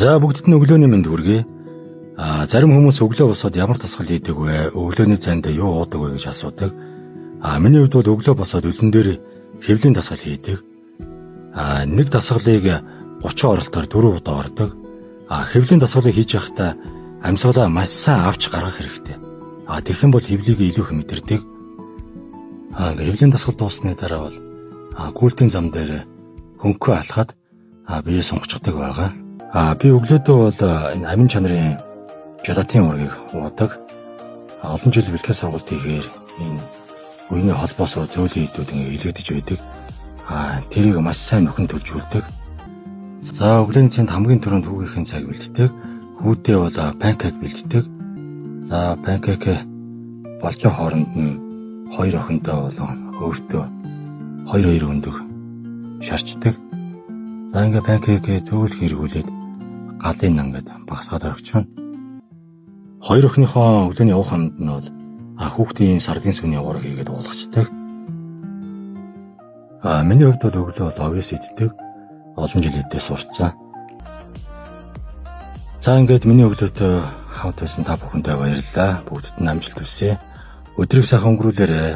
За бүгдд нь өглөөний мэнд хүргэе. Зарим хүмүүс өглөө босоод ямар дасгал хийдэг вэ? Өглөөний цайнд юу уудаг вэ гэж асуудаг. Миний хувьд бол өглөө босоод өлөн дээр хэвлийн дасгал хийдэг. Нэг дасгалыг 30 оролтоор 4 удаа ордог. Хэвлийн дасгалыг хийж байхдаа амьсгалаа маш сайн авч гаргах хэрэгтэй. Тэгэх юм бол хэвлийг илүү их мэдэрдэг. Хэвлийн дасгал дуусны дараа бол гүйлтийн зам дээр хөнгөө алхаад бие сунгацдаг байгаа. Би өглөөдөө бол энэ амин чанарын желатин ургийг уудаг. Олон жил бэлтгэл сургалт хийхээр энэ үеийн холбоос зөөлөн идүүд ингээ илэгдэж байдаг. Тэрийг маш сайн нөхөн төлжүүлдэг. За өглөөний цайнд хамгийн түрүүнд хүүгийнхээ цаг бэлддэг. Хүүдээ бол панкейк бэлддэг. За панкейк болж хооронд нь 2 охинтой болон өөртөө 2 өндөг шарчдаг. За ингээ панкейк зөөлх хэрэгүүлээд галын ингээд багсгаад орчихно. 2 охиныхоо өглөөний уух хамт нь бол хүүхдийн сардын сүний ураг хийгээд уулгачдаг. Миний хувьд бол өглөө бол овёс иддэг. Олон жил эдээ сурцсан. За ингээд миний өглөөтэй хамт байсан та бүхэндээ баярлалаа. Бүгдд нь амжилт хүсье. Өдрийг сайхан өнгөрүүлээрэй.